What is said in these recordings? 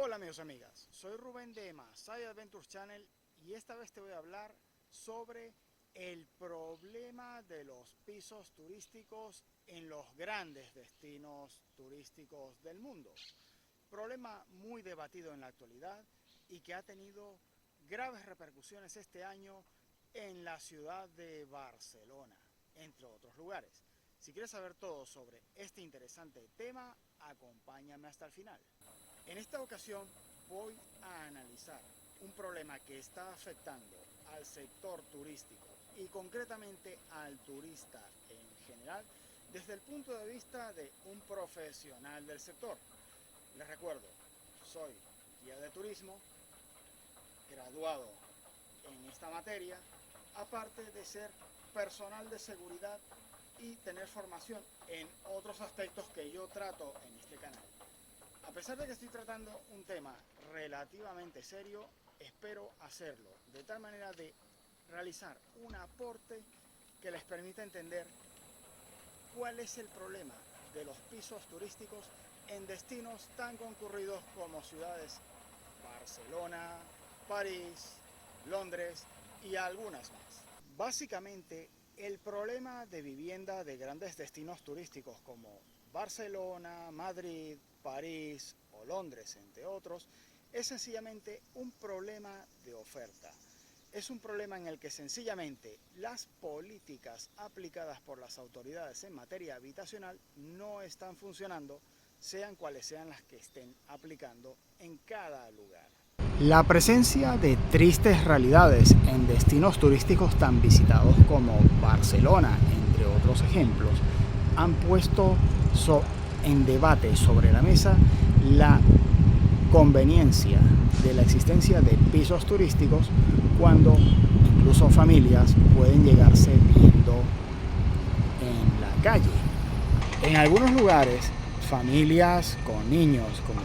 Hola amigos y amigas, soy Rubén de Masai Adventures Channel y esta vez te voy a hablar sobre el problema de los pisos turísticos en los grandes destinos turísticos del mundo. Problema muy debatido en la actualidad y que ha tenido graves repercusiones este año en la ciudad de Barcelona, entre otros lugares. Si quieres saber todo sobre este interesante tema, acompáñame hasta el final. En esta ocasión voy a analizar un problema que está afectando al sector turístico y concretamente al turista en general desde el punto de vista de un profesional del sector. Les recuerdo, soy guía de turismo, graduado en esta materia, aparte de ser personal de seguridad y tener formación en otros aspectos que yo trato en este canal. A pesar de que estoy tratando un tema relativamente serio, espero hacerlo de tal manera de realizar un aporte que les permita entender cuál es el problema de los pisos turísticos en destinos tan concurridos como ciudades Barcelona, París, Londres y algunas más. Básicamente, el problema de vivienda de grandes destinos turísticos como Barcelona, Madrid, París o Londres, entre otros, es sencillamente un problema de oferta. Es un problema en el que sencillamente las políticas aplicadas por las autoridades en materia habitacional no están funcionando, sean cuales sean las que estén aplicando en cada lugar. La presencia de tristes realidades en destinos turísticos tan visitados como Barcelona, entre otros ejemplos, han puesto en debate sobre la mesa la conveniencia de la existencia de pisos turísticos cuando incluso familias pueden llegarse viviendo en la calle. En algunos lugares, familias con niños como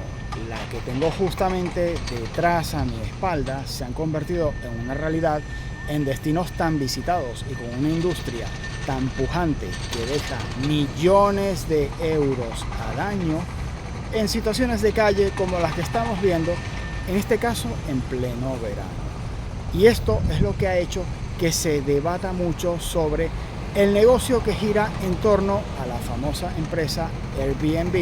la que tengo justamente detrás a mi espalda se han convertido en una realidad en destinos tan visitados y con una industria tan pujante que deja millones de euros al año en situaciones de calle como las que estamos viendo, en este caso en pleno verano. Y esto es lo que ha hecho que se debata mucho sobre el negocio que gira en torno a la famosa empresa Airbnb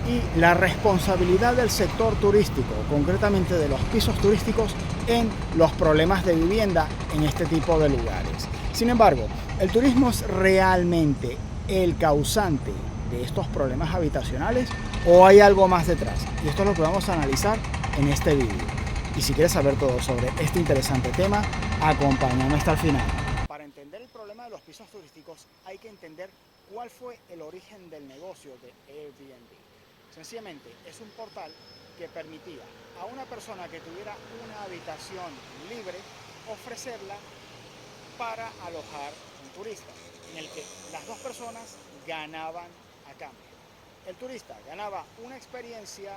y la responsabilidad del sector turístico, concretamente de los pisos turísticos, en los problemas de vivienda en este tipo de lugares. Sin embargo, ¿el turismo es realmente el causante de estos problemas habitacionales o hay algo más detrás? Y esto es lo que vamos a analizar en este vídeo. Y si quieres saber todo sobre este interesante tema, acompáñame hasta el final. Para entender el problema de los pisos turísticos hay que entender cuál fue el origen del negocio de Airbnb. Sencillamente es un portal que permitía a una persona que tuviera una habitación libre ofrecerla para alojar un turista, en el que las dos personas ganaban a cambio. El turista ganaba una experiencia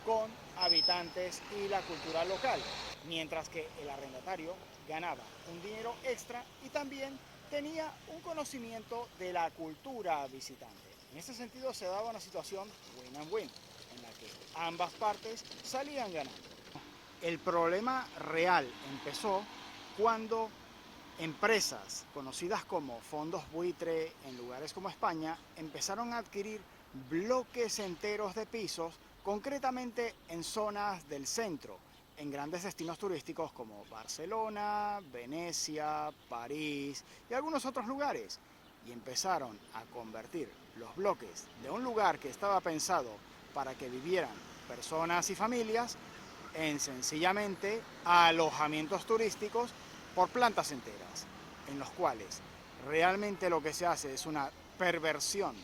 con habitantes y la cultura local, mientras que el arrendatario ganaba un dinero extra y también tenía un conocimiento de la cultura visitante. En ese sentido se daba una situación win and win, en la que ambas partes salían ganando. El problema real empezó cuando empresas conocidas como fondos buitre en lugares como España empezaron a adquirir bloques enteros de pisos, concretamente en zonas del centro, en grandes destinos turísticos como Barcelona, Venecia, París y algunos otros lugares, y empezaron a convertir los bloques de un lugar que estaba pensado para que vivieran personas y familias en sencillamente alojamientos turísticos por plantas enteras, en los cuales realmente lo que se hace es una perversión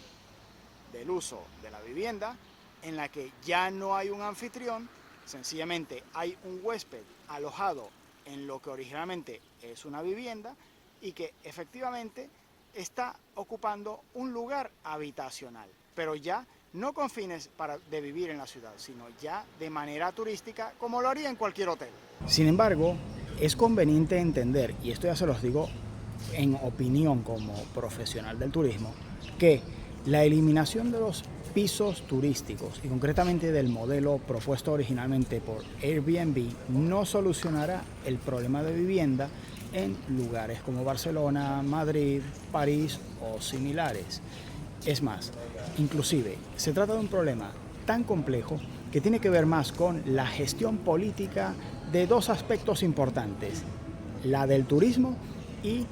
del uso de la vivienda, en la que ya no hay un anfitrión, sencillamente hay un huésped alojado en lo que originalmente es una vivienda y que efectivamente está ocupando un lugar habitacional, pero ya no con fines de vivir en la ciudad, sino ya de manera turística como lo haría en cualquier hotel. Sin embargo, es conveniente entender, y esto ya se los digo en opinión como profesional del turismo, que la eliminación de los pisos turísticos y concretamente del modelo propuesto originalmente por Airbnb no solucionará el problema de vivienda en lugares como Barcelona, Madrid, París o similares. Es más, inclusive se trata de un problema tan complejo que tiene que ver más con la gestión política de dos aspectos importantes, la del turismo y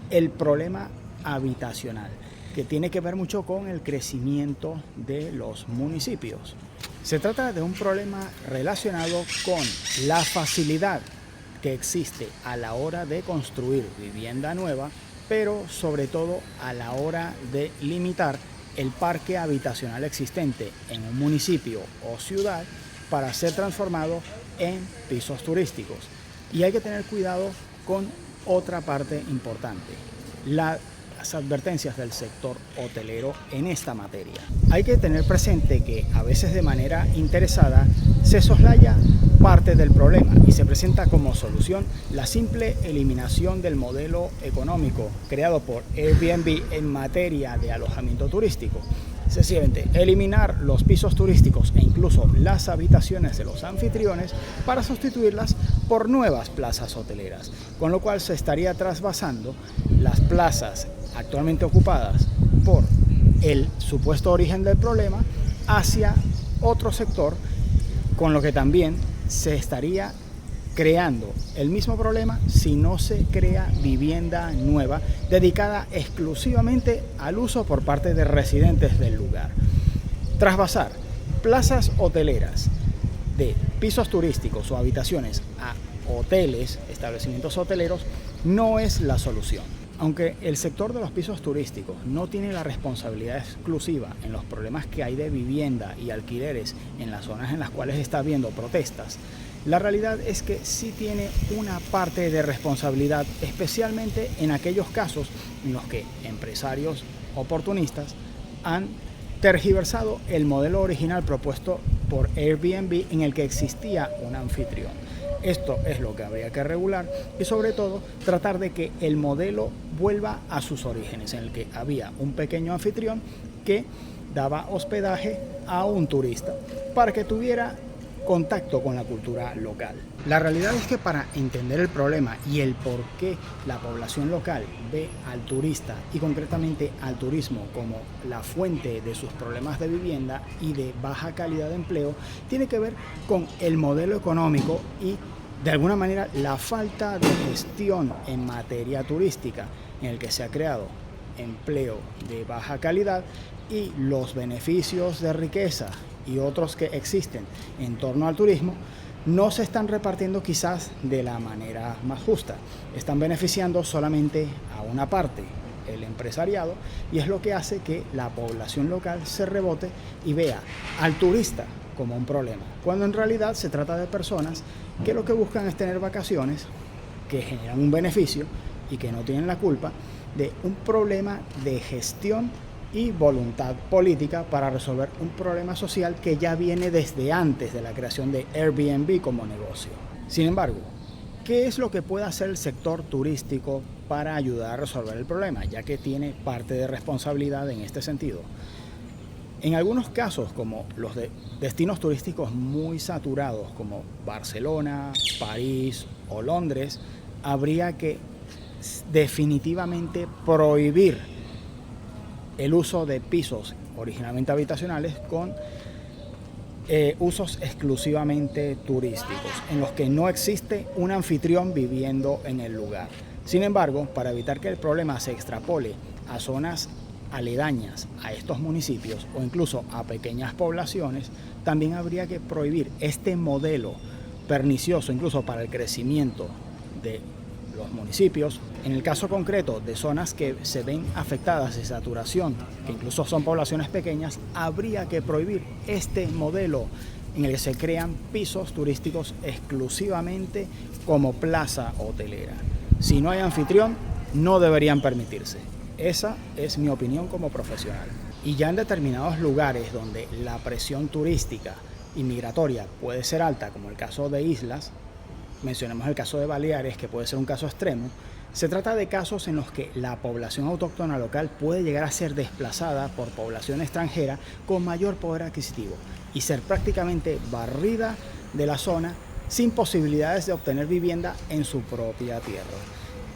el problema habitacional, que tiene que ver mucho con el crecimiento de los municipios. Se trata de un problema relacionado con la facilidad que existe a la hora de construir vivienda nueva, pero sobre todo a la hora de limitar el parque habitacional existente en un municipio o ciudad para ser transformado en pisos turísticos. Y hay que tener cuidado con otra parte importante, las advertencias del sector hotelero en esta materia. Hay que tener presente que a veces de manera interesada se soslaya parte del problema y se presenta como solución la simple eliminación del modelo económico creado por Airbnb en materia de alojamiento turístico. Sencillamente, eliminar los pisos turísticos e incluso las habitaciones de los anfitriones para sustituirlas por nuevas plazas hoteleras, con lo cual se estaría trasvasando las plazas actualmente ocupadas por el supuesto origen del problema hacia otro sector, con lo que también se estaría creando el mismo problema si no se crea vivienda nueva dedicada exclusivamente al uso por parte de residentes del lugar. Trasvasar plazas hoteleras de pisos turísticos o habitaciones a hoteles, establecimientos hoteleros, no es la solución. Aunque el sector de los pisos turísticos no tiene la responsabilidad exclusiva en los problemas que hay de vivienda y alquileres en las zonas en las cuales está habiendo protestas, la realidad es que sí tiene una parte de responsabilidad, especialmente en aquellos casos en los que empresarios oportunistas han tergiversado el modelo original propuesto por Airbnb en el que existía un anfitrión. Esto es lo que habría que regular y sobre todo tratar de que el modelo vuelva a sus orígenes, en el que había un pequeño anfitrión que daba hospedaje a un turista para que tuviera contacto con la cultura local. La realidad es que para entender el problema y el por qué la población local ve al turista y concretamente al turismo como la fuente de sus problemas de vivienda y de baja calidad de empleo, tiene que ver con el modelo económico y de alguna manera la falta de gestión en materia turística, en el que se ha creado empleo de baja calidad y los beneficios de riqueza y otros que existen en torno al turismo no se están repartiendo quizás de la manera más justa. Están beneficiando solamente a una parte, el empresariado, y es lo que hace que la población local se rebote y vea al turista como un problema, cuando en realidad se trata de personas que lo que buscan es tener vacaciones, que generan un beneficio y que no tienen la culpa de un problema de gestión y voluntad política para resolver un problema social que ya viene desde antes de la creación de Airbnb como negocio. Sin embargo, ¿qué es lo que puede hacer el sector turístico para ayudar a resolver el problema, ya que tiene parte de responsabilidad en este sentido? En algunos casos, como los de destinos turísticos muy saturados como Barcelona, París o Londres, habría que definitivamente prohibir el uso de pisos originalmente habitacionales con usos exclusivamente turísticos, en los que no existe un anfitrión viviendo en el lugar. Sin embargo, para evitar que el problema se extrapole a zonas aledañas a estos municipios o incluso a pequeñas poblaciones, también habría que prohibir este modelo pernicioso incluso para el crecimiento de los municipios. En el caso concreto de zonas que se ven afectadas de saturación, que incluso son poblaciones pequeñas, habría que prohibir este modelo en el que se crean pisos turísticos exclusivamente como plaza hotelera. Si no hay anfitrión, no deberían permitirse. Esa es mi opinión como profesional. Y ya en determinados lugares donde la presión turística y migratoria puede ser alta, como el caso de islas, mencionemos el caso de Baleares, que puede ser un caso extremo, Se trata de casos en los que la población autóctona local puede llegar a ser desplazada por población extranjera con mayor poder adquisitivo y ser prácticamente barrida de la zona sin posibilidades de obtener vivienda en su propia tierra.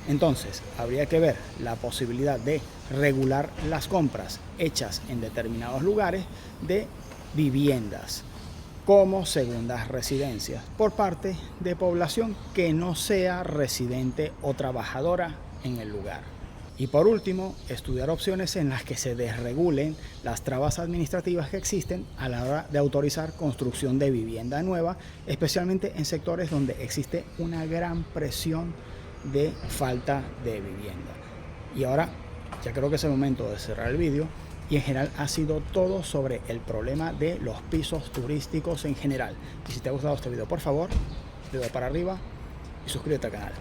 Entonces, habría que ver la posibilidad de regular las compras hechas en determinados lugares de viviendas como segundas residencias por parte de población que no sea residente o trabajadora en el lugar. Y por último, estudiar opciones en las que se desregulen las trabas administrativas que existen a la hora de autorizar construcción de vivienda nueva, especialmente en sectores donde existe una gran presión de falta de vivienda. Y ahora ya creo que es el momento de cerrar el vídeo. Y en general ha sido todo sobre el problema de los pisos turísticos en general. Y si te ha gustado este video, por favor, dedo para arriba y suscríbete al canal.